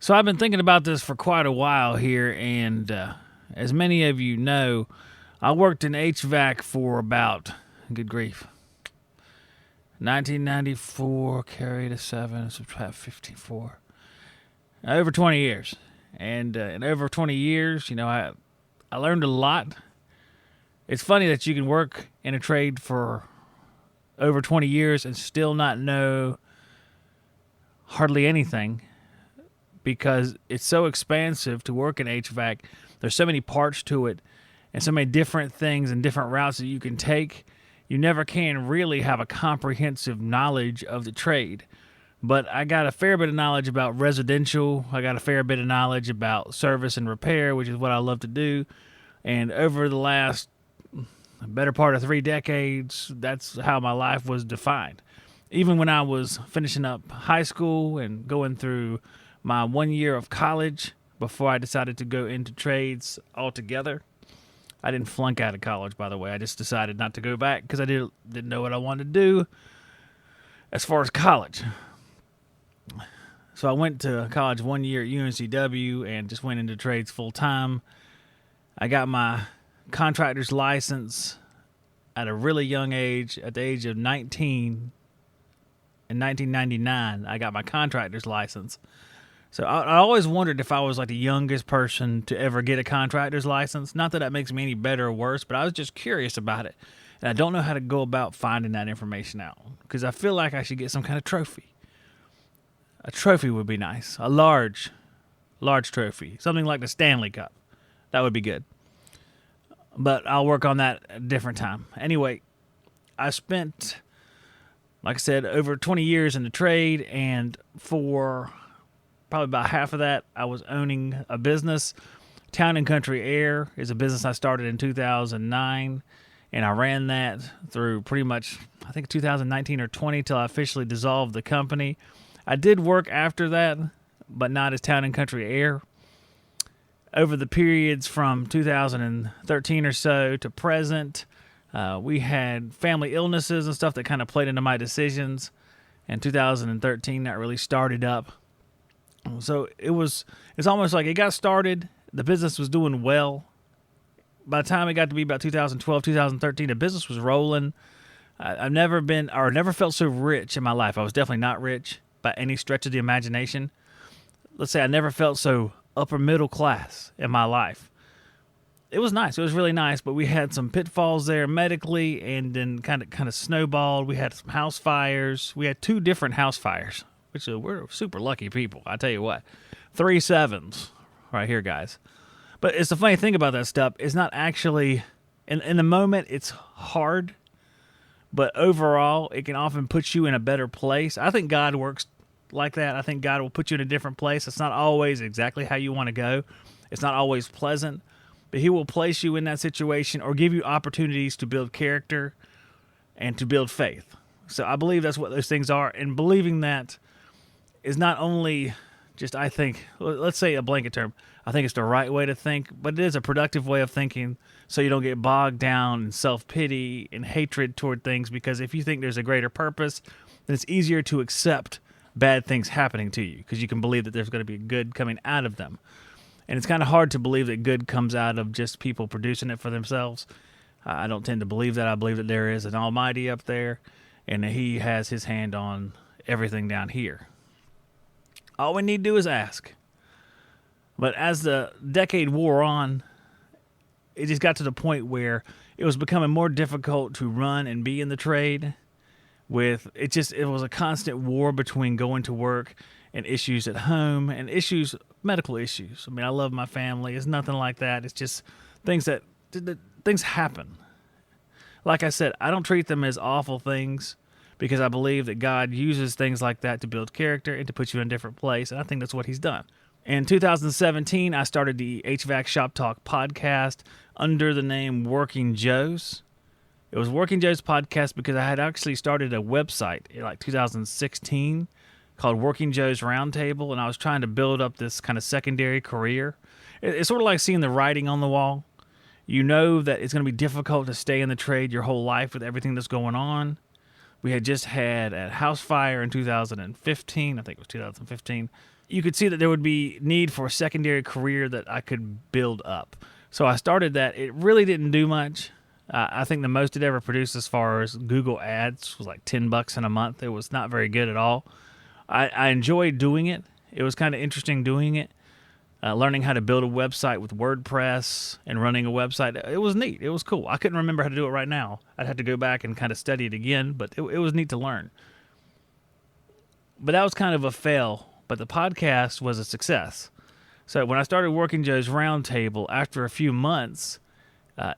So I've been thinking about this for quite a while here, and as many of you know, I worked in HVAC for about, good grief, 1994, carry to 7, subtract 54, over 20 years. And in over 20 years, I learned a lot. It's funny that you can work in a trade for over 20 years and still not know hardly anything because it's so expansive to work in HVAC. There's so many parts to it and so many different things and different routes that you can take. You never can really have a comprehensive knowledge of the trade. But I got a fair bit of knowledge about residential. I got a fair bit of knowledge about service and repair, which is what I love to do. And over the last better part of 3 decades, that's how my life was defined. Even when I was finishing up high school and going through my 1 year of college before I decided to go into trades altogether. I didn't flunk out of college, by the way. I just decided not to go back because I didn't know what I wanted to do as far as college. So I went to college 1 year at UNCW and just went into trades full time. I got my contractor's license at a really young age. At the age of 19, in 1999, I got my contractor's license. So I always wondered if I was like the youngest person to ever get a contractor's license. Not that that makes me any better or worse, but I was just curious about it. And I don't know how to go about finding that information out because I feel like I should get some kind of trophy. A trophy would be nice. A large trophy. Something like the Stanley Cup. That would be good. But I'll work on that at a different time. Anyway, I spent, like I said, over 20 years in the trade, and for probably about half of that, I was owning a business. Town and Country Air is a business I started in 2009, and I ran that through pretty much, I think, 2019 or 20 till I officially dissolved the company. I did work after that, but not as Town and Country Air. Over the periods from 2013 or so to present, we had family illnesses and stuff that kind of played into my decisions. In 2013, that really started up. So it's almost like it got started. The business was doing well. By the time it got to be about 2012, 2013, the business was rolling. I've never felt so rich in my life. I was definitely not rich by any stretch of the imagination. Let's say I never felt so upper middle class in my life. It was nice. It was really nice, but we had some pitfalls there medically, and then kind of snowballed. We had some house fires. We had 2 different house fires, which we're super lucky people. I tell you what, 3 7s right here, guys. But it's the funny thing about that stuff. It's not actually, in the moment, it's hard, but overall, it can often put you in a better place. I think God works like that. I think God will put you in a different place. It's not always exactly how you want to go. It's not always pleasant, but He will place you in that situation or give you opportunities to build character and to build faith. So I believe that's what those things are. And believing that is not only just, I think, let's say a blanket term, I think it's the right way to think, but it is a productive way of thinking so you don't get bogged down in self-pity and hatred toward things, because if you think there's a greater purpose, then it's easier to accept bad things happening to you because you can believe that there's going to be good coming out of them. And it's kind of hard to believe that good comes out of just people producing it for themselves. I don't tend to believe that. I believe that there is an Almighty up there and that He has His hand on everything down here. All we need to do is ask. But as the decade wore on, it just got to the point where it was becoming more difficult to run and be in the trade. It was a constant war between going to work and issues at home and medical issues. I mean, I love my family. It's nothing like that. It's just things happen. Like I said, I don't treat them as awful things because I believe that God uses things like that to build character and to put you in a different place. And I think that's what He's done. In 2017, I started the HVAC Shop Talk podcast under the name Working Joe's. It was Working Joe's podcast because I had actually started a website in like 2016 called Working Joe's Roundtable, and I was trying to build up this kind of secondary career. It's sort of like seeing the writing on the wall. You know that it's going to be difficult to stay in the trade your whole life with everything that's going on. We had just had a house fire in 2015. I think it was 2015. you could see that there would be need for a secondary career that I could build up. So I started that. It really didn't do much. I think the most it ever produced as far as Google ads was like $10 in a month. It was not very good at all. I enjoyed doing it. It was kind of interesting doing it. Learning how to build a website with WordPress and running a website. It was neat. It was cool. I couldn't remember how to do it right now. I'd have to go back and kind of study it again, but it was neat to learn. But that was kind of a fail, but the podcast was a success. So when I started working Joe's Roundtable, after a few months,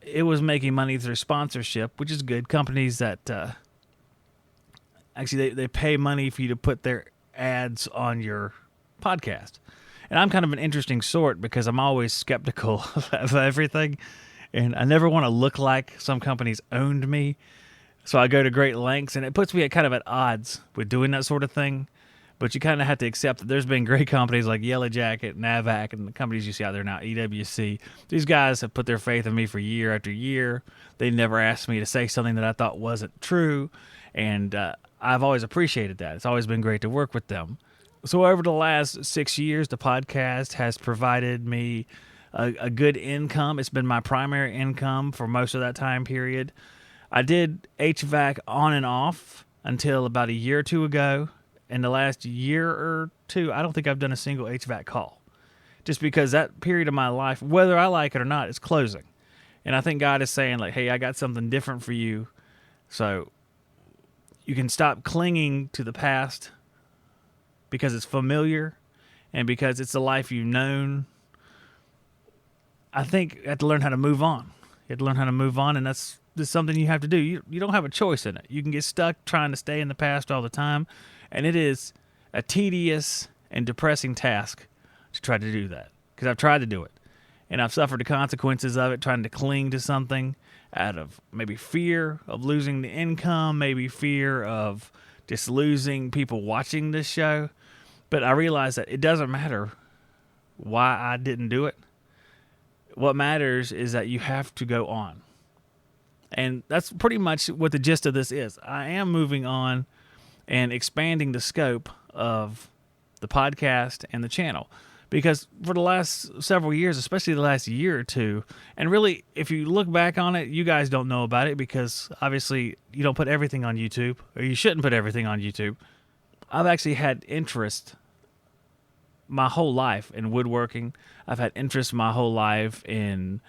it was making money through sponsorship, which is good. Companies that actually they pay money for you to put their ads on your podcast. And I'm kind of an interesting sort because I'm always skeptical of everything, and I never want to look like some companies owned me. So I go to great lengths, and it puts me at odds with doing that sort of thing. But you kind of have to accept that there's been great companies like Yellow Jacket, Navac, and the companies you see out there now, EWC. These guys have put their faith in me for year after year. They never asked me to say something that I thought wasn't true, and I've always appreciated that. It's always been great to work with them. So over the last 6 years, the podcast has provided me a good income. It's been my primary income for most of that time period. I did HVAC on and off until about a year or two ago. In the last year or two, I don't think I've done a single HVAC call. Just because that period of my life, whether I like it or not, is closing. And I think God is saying, like, hey, I got something different for you. So you can stop clinging to the past because it's familiar and because it's the life you've known. I think you have to learn how to move on. You have to learn how to move on, and that's something you have to do. You don't have a choice in it. You can get stuck trying to stay in the past all the time, and it is a tedious and depressing task to try to do that, because I've tried to do it, and I've suffered the consequences of it, trying to cling to something out of maybe fear of losing the income, maybe fear of just losing people watching this show. But I realized that it doesn't matter why I didn't do it. What matters is that you have to go on. And that's pretty much what the gist of this is. I am moving on and expanding the scope of the podcast and the channel. Because for the last several years, especially the last year or two, and really, if you look back on it, you guys don't know about it because obviously you don't put everything on YouTube, or you shouldn't put everything on YouTube. I've actually had interest my whole life in woodworking. I've had interest my whole life in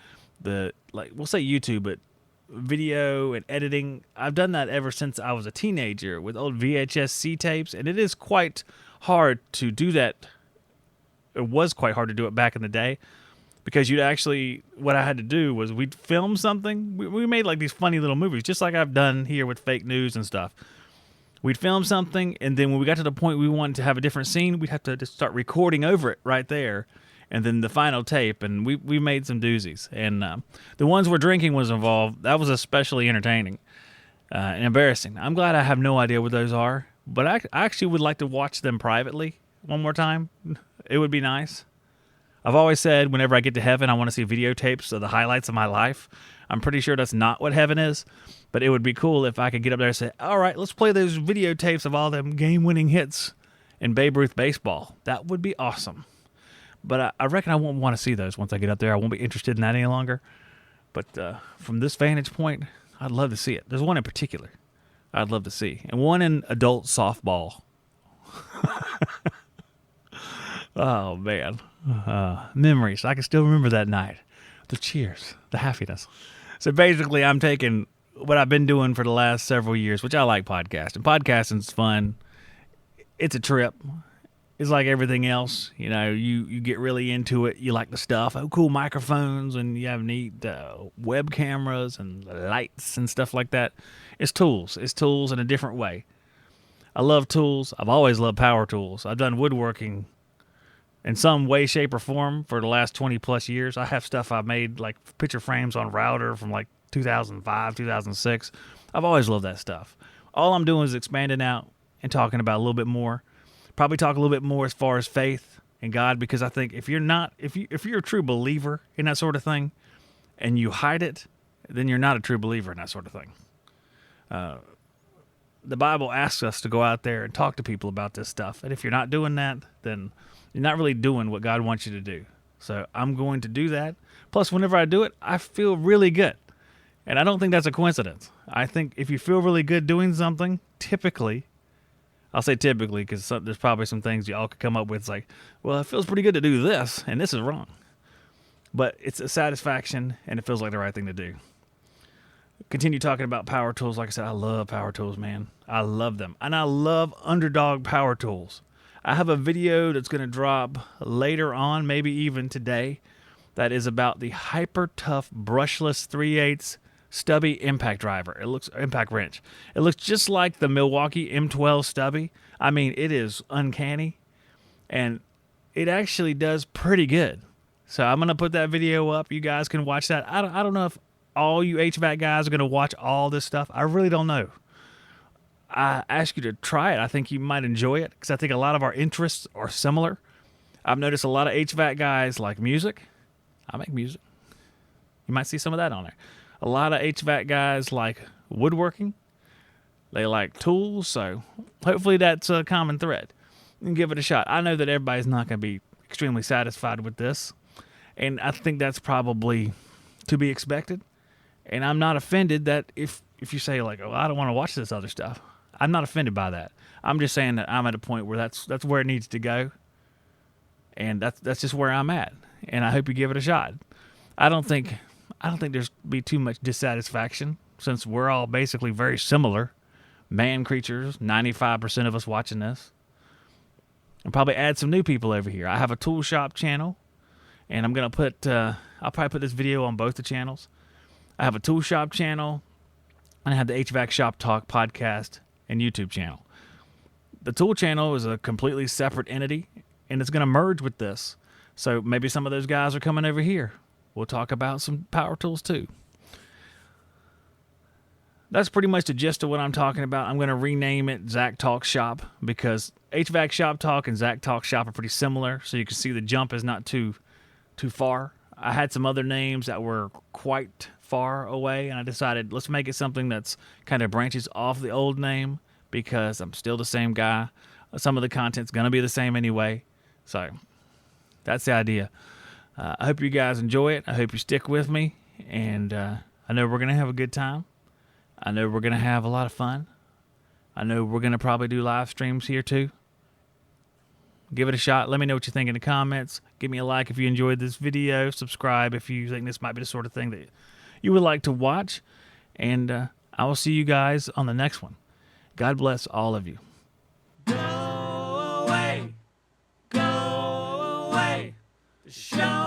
we'll say YouTube, but video and editing. I've done that ever since I was a teenager with old VHS C tapes, and it is quite hard to do that. It was quite hard to do it back in the day because what I had to do was we'd film something. We made like these funny little movies, just like I've done here with fake news and stuff. We'd film something, and then when we got to the point we wanted to have a different scene, we'd have to just start recording over it right there, and then the final tape, and we made some doozies. And the ones where drinking was involved, that was especially entertaining and embarrassing. I'm glad I have no idea what those are, but I actually would like to watch them privately one more time. It would be nice. I've always said whenever I get to heaven, I want to see videotapes of the highlights of my life. I'm pretty sure that's not what heaven is, but it would be cool if I could get up there and say, all right, let's play those videotapes of all them game-winning hits in Babe Ruth baseball. That would be awesome. But I reckon I won't want to see those once I get up there. I won't be interested in that any longer. But from this vantage point, I'd love to see it. There's one in particular I'd love to see, and one in adult softball. Oh, man. Memories. I can still remember that night. The cheers. The happiness. So basically, I'm taking what I've been doing for the last several years, which I like podcasting. Podcasting's fun. It's a trip. It's like everything else. You know, you get really into it. You like the stuff. Oh, cool microphones, and you have neat web cameras and lights and stuff like that. It's tools. It's tools in a different way. I love tools. I've always loved power tools. I've done woodworking in some way, shape, or form for the last 20 plus years. I have stuff I've made, like picture frames on router from like 2005, 2006. I've always loved that stuff. All I'm doing is expanding out and talking about a little bit more. Probably talk a little bit more as far as faith and God, because I think if you're a true believer in that sort of thing and you hide it, then you're not a true believer in that sort of thing. The Bible asks us to go out there and talk to people about this stuff. And if you're not doing that, then You're not really doing what God wants you to do. So I'm going to do that. Plus, whenever I do it, I feel really good. And I don't think that's a coincidence. I think if you feel really good doing something, typically, I'll say typically because there's probably some things y'all could come up with. It's like, well, it feels pretty good to do this, and this is wrong. But it's a satisfaction, and it feels like the right thing to do. Continue talking about power tools. Like I said, I love power tools, man. I love them. And I love underdog power tools. I have a video that's going to drop later on, maybe even today, that is about the Hyper Tough brushless 3/8 stubby impact driver. It looks impact wrench. It looks just like the Milwaukee M12 stubby. I mean, it is uncanny, and it actually does pretty good. So I'm going to put that video up. You guys can watch that. I don't know if all you HVAC guys are going to watch all this stuff. I really don't know. I ask you to try it. I think you might enjoy it because I think a lot of our interests are similar. I've noticed a lot of HVAC guys like music. I make music. You might see some of that on there. A lot of HVAC guys like woodworking. They like tools. So hopefully that's a common thread. And give it a shot. I know that everybody's not going to be extremely satisfied with this. And I think that's probably to be expected. And I'm not offended that if you say like, oh, I don't want to watch this other stuff. I'm not offended by that. I'm just saying that I'm at a point where that's where it needs to go. And that's just where I'm at. And I hope you give it a shot. I don't think there's be too much dissatisfaction since we're all basically very similar. Man creatures, 95% of us watching this. And probably add some new people over here. I have a tool shop channel. And I'm going to put, I'll probably put this video on both the channels. I have a tool shop channel. And I have the HVAC Shop Talk podcast and YouTube channel. The tool channel is a completely separate entity, and it's going to merge with this. So maybe some of those guys are coming over here. We'll talk about some power tools too. That's pretty much the gist of what I'm talking about. I'm going to rename it Zack Talk Shop because HVAC Shop Talk and Zack Talk Shop are pretty similar. So you can see the jump is not too far. I had some other names that were quite far away, and I decided let's make it something that's kind of branches off the old name because I'm still the same guy. Some of the content's going to be the same anyway. So that's the idea. I hope you guys enjoy it. I hope you stick with me, and I know we're going to have a good time. I know we're going to have a lot of fun. I know we're going to probably do live streams here too. Give it a shot. Let me know what you think in the comments. Give me a like if you enjoyed this video. Subscribe if you think this might be the sort of thing that you would like to watch. And I will see you guys on the next one. God bless all of you. Go away. Go away. The show